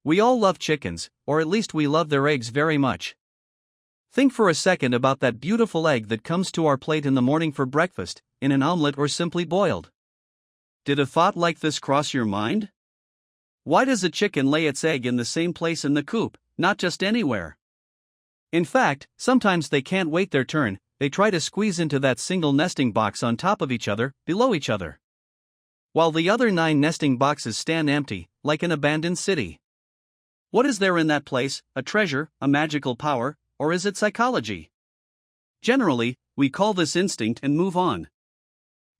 We all love chickens, or at least we love their eggs very much. Think for a second about that beautiful egg that comes to our plate in the morning for breakfast, in an omelette or simply boiled. Did a thought like this cross your mind? Why does a chicken lay its egg in the same place in the coop, not just anywhere? In fact, sometimes they can't wait their turn, they try to squeeze into that single nesting box on top of each other, below each other, while the other 9 nesting boxes stand empty, like an abandoned city. What is there in that place, a treasure, a magical power, or is it psychology? Generally, we call this instinct and move on.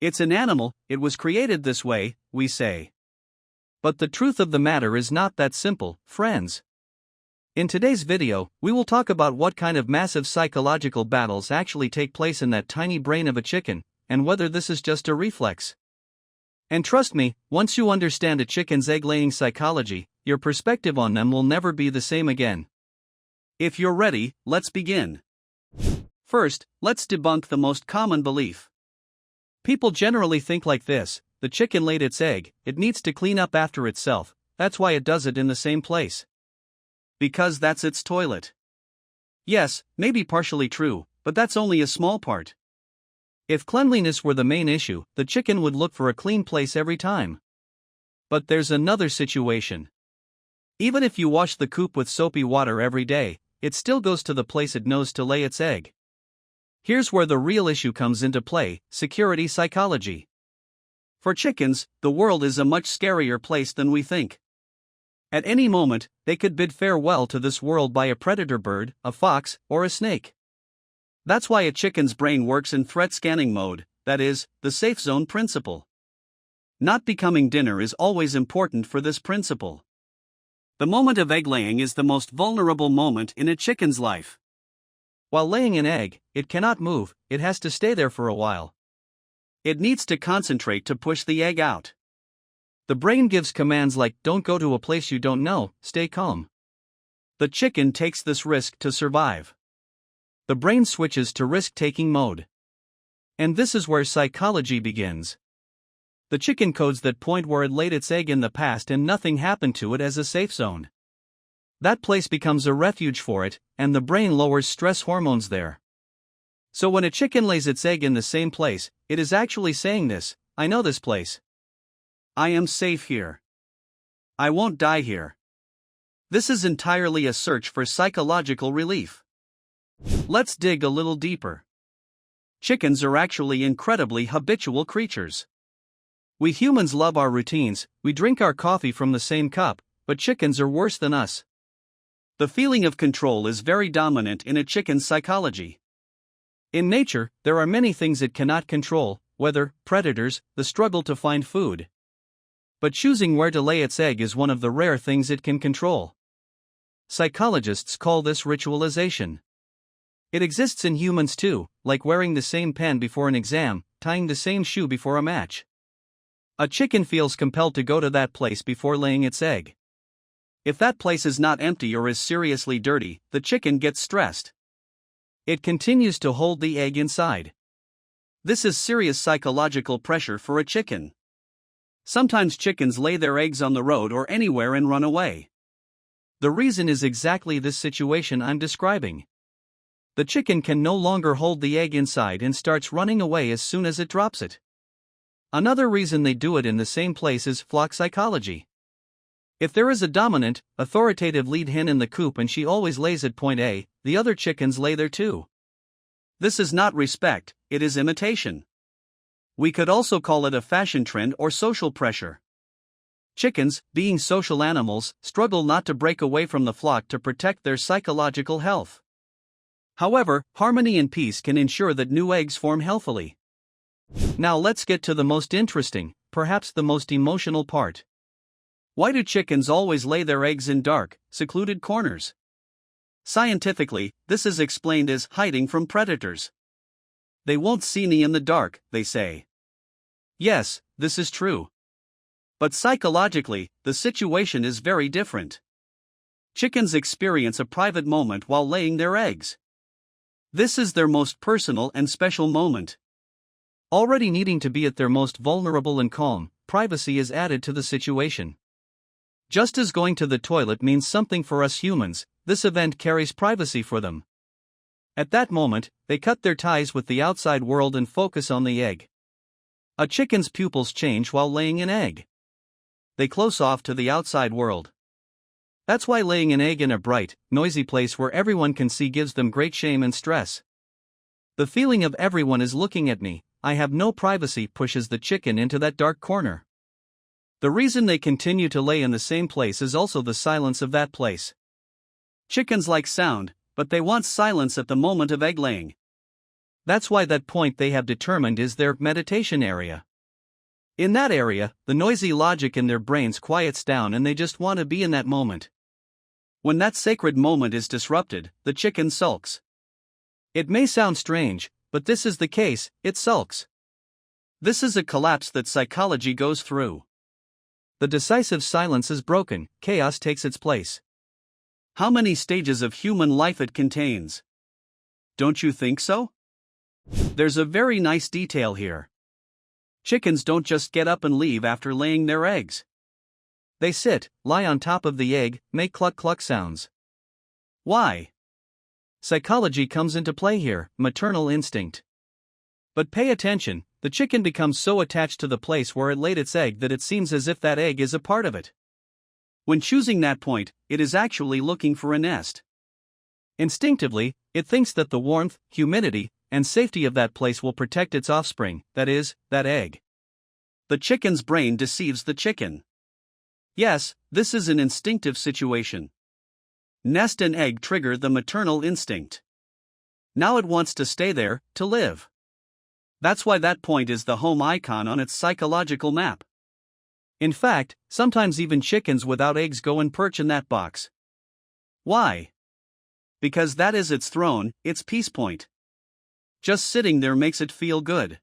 It's an animal, it was created this way, we say. But the truth of the matter is not that simple, friends. In today's video, we will talk about what kind of massive psychological battles actually take place in that tiny brain of a chicken, and whether this is just a reflex. And trust me, once you understand a chicken's egg-laying psychology, your perspective on them will never be the same again. If you're ready, let's begin. First, let's debunk the most common belief. People generally think like this: the chicken laid its egg, it needs to clean up after itself, that's why it does it in the same place. Because that's its toilet. Yes, maybe partially true, but that's only a small part. If cleanliness were the main issue, the chicken would look for a clean place every time. But there's another situation. Even if you wash the coop with soapy water every day, it still goes to the place it knows to lay its egg. Here's where the real issue comes into play: security psychology. For chickens, the world is a much scarier place than we think. At any moment, they could bid farewell to this world by a predator bird, a fox, or a snake. That's why a chicken's brain works in threat scanning mode, that is, the safe zone principle. Not becoming dinner is always important for this principle. The moment of egg laying is the most vulnerable moment in a chicken's life. While laying an egg, it cannot move, it has to stay there for a while. It needs to concentrate to push the egg out. The brain gives commands like, don't go to a place you don't know, stay calm. The chicken takes this risk to survive. The brain switches to risk-taking mode. And this is where psychology begins. The chicken codes that point where it laid its egg in the past and nothing happened to it as a safe zone. That place becomes a refuge for it, and the brain lowers stress hormones there. So when a chicken lays its egg in the same place, it is actually saying this: I know this place. I am safe here. I won't die here. This is entirely a search for psychological relief. Let's dig a little deeper. Chickens are actually incredibly habitual creatures. We humans love our routines, we drink our coffee from the same cup, but chickens are worse than us. The feeling of control is very dominant in a chicken's psychology. In nature, there are many things it cannot control: weather, predators, the struggle to find food. But choosing where to lay its egg is one of the rare things it can control. Psychologists call this ritualization. It exists in humans too, like wearing the same pen before an exam, tying the same shoe before a match. A chicken feels compelled to go to that place before laying its egg. If that place is not empty or is seriously dirty, the chicken gets stressed. It continues to hold the egg inside. This is serious psychological pressure for a chicken. Sometimes chickens lay their eggs on the road or anywhere and run away. The reason is exactly this situation I'm describing. The chicken can no longer hold the egg inside and starts running away as soon as it drops it. Another reason they do it in the same place is flock psychology. If there is a dominant, authoritative lead hen in the coop and she always lays at point A, the other chickens lay there too. This is not respect, it is imitation. We could also call it a fashion trend or social pressure. Chickens, being social animals, struggle not to break away from the flock to protect their psychological health. However, harmony and peace can ensure that new eggs form healthily. Now let's get to the most interesting, perhaps the most emotional part. Why do chickens always lay their eggs in dark, secluded corners? Scientifically, this is explained as hiding from predators. They won't see me in the dark, they say. Yes, this is true. But psychologically, the situation is very different. Chickens experience a private moment while laying their eggs. This is their most personal and special moment. Already needing to be at their most vulnerable and calm, privacy is added to the situation. Just as going to the toilet means something for us humans, this event carries privacy for them. At that moment, they cut their ties with the outside world and focus on the egg. A chicken's pupils change while laying an egg. They close off to the outside world. That's why laying an egg in a bright, noisy place where everyone can see gives them great shame and stress. The feeling of everyone is looking at me, I have no privacy pushes the chicken into that dark corner. The reason they continue to lay in the same place is also the silence of that place. Chickens like sound, but they want silence at the moment of egg laying. That's why that point they have determined is their meditation area. In that area, the noisy logic in their brains quiets down and they just want to be in that moment. When that sacred moment is disrupted, the chicken sulks. It may sound strange, but this is the case, it sulks. This is a collapse that psychology goes through. The decisive silence is broken, chaos takes its place. How many stages of human life it contains? Don't you think so? There's a very nice detail here. Chickens don't just get up and leave after laying their eggs. They sit, lie on top of the egg, make cluck-cluck sounds. Why? Psychology comes into play here, maternal instinct. But pay attention, the chicken becomes so attached to the place where it laid its egg that it seems as if that egg is a part of it. When choosing that point, it is actually looking for a nest. Instinctively, it thinks that the warmth, humidity, and safety of that place will protect its offspring, that is, that egg. The chicken's brain deceives the chicken. Yes, this is an instinctive situation. Nest and egg trigger the maternal instinct. Now it wants to stay there, to live. That's why that point is the home icon on its psychological map. In fact, sometimes even chickens without eggs go and perch in that box. Why? Because that is its throne, its peace point. Just sitting there makes it feel good.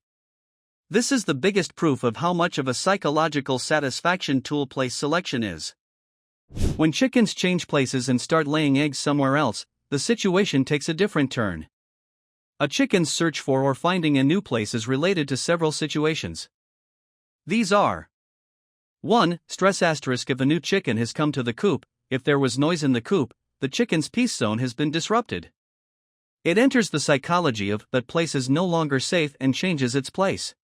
This is the biggest proof of how much of a psychological satisfaction tool place selection is. When chickens change places and start laying eggs somewhere else, the situation takes a different turn. A chicken's search for or finding a new place is related to several situations. These are 1. Stress asterisk. If a new chicken has come to the coop, if there was noise in the coop, the chicken's peace zone has been disrupted. It enters the psychology of that place is no longer safe and changes its place.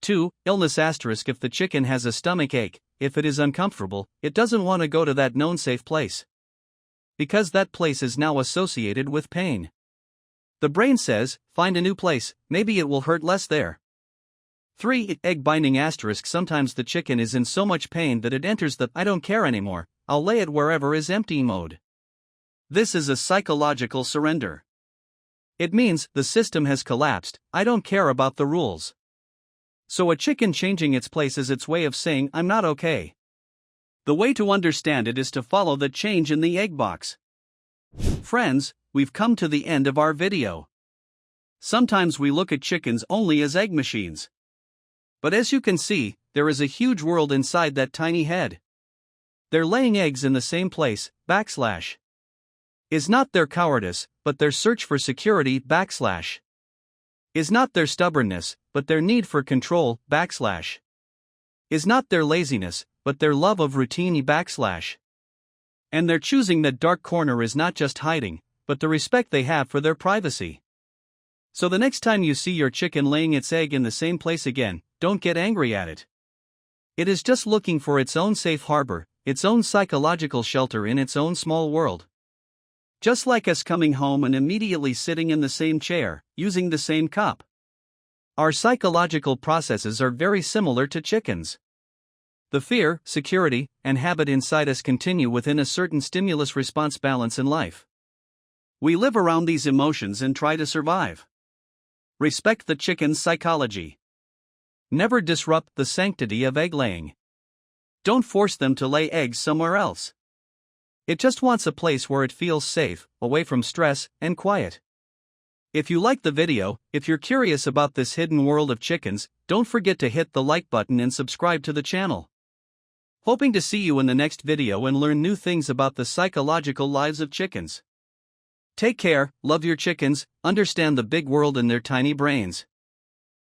2. Illness asterisk. If the chicken has a stomach ache, if it is uncomfortable, it doesn't want to go to that known safe place. Because that place is now associated with pain. The brain says, find a new place, maybe it will hurt less there. 3. Egg binding asterisk. Sometimes the chicken is in so much pain that it enters the I don't care anymore, I'll lay it wherever is empty mode. This is a psychological surrender. It means the system has collapsed, I don't care about the rules. So a chicken changing its place is its way of saying I'm not okay. The way to understand it is to follow the change in the egg box. Friends, we've come to the end of our video. Sometimes we look at chickens only as egg machines. But as you can see, there is a huge world inside that tiny head. They're laying eggs in the same place, / is not their cowardice, but their search for security, / is not their stubbornness, but their need for control, / is not their laziness, but their love of routine, / and their choosing that dark corner is not just hiding, but the respect they have for their privacy. So the next time you see your chicken laying its egg in the same place again, don't get angry at it. It is just looking for its own safe harbor, its own psychological shelter in its own small world. Just like us coming home and immediately sitting in the same chair, using the same cup. Our psychological processes are very similar to chickens. The fear, security, and habit inside us continue within a certain stimulus-response balance in life. We live around these emotions and try to survive. Respect the chicken's psychology. Never disrupt the sanctity of egg laying. Don't force them to lay eggs somewhere else. It just wants a place where it feels safe, away from stress, and quiet. If you liked the video, if you're curious about this hidden world of chickens, don't forget to hit the like button and subscribe to the channel. Hoping to see you in the next video and learn new things about the psychological lives of chickens. Take care, love your chickens, understand the big world and their tiny brains.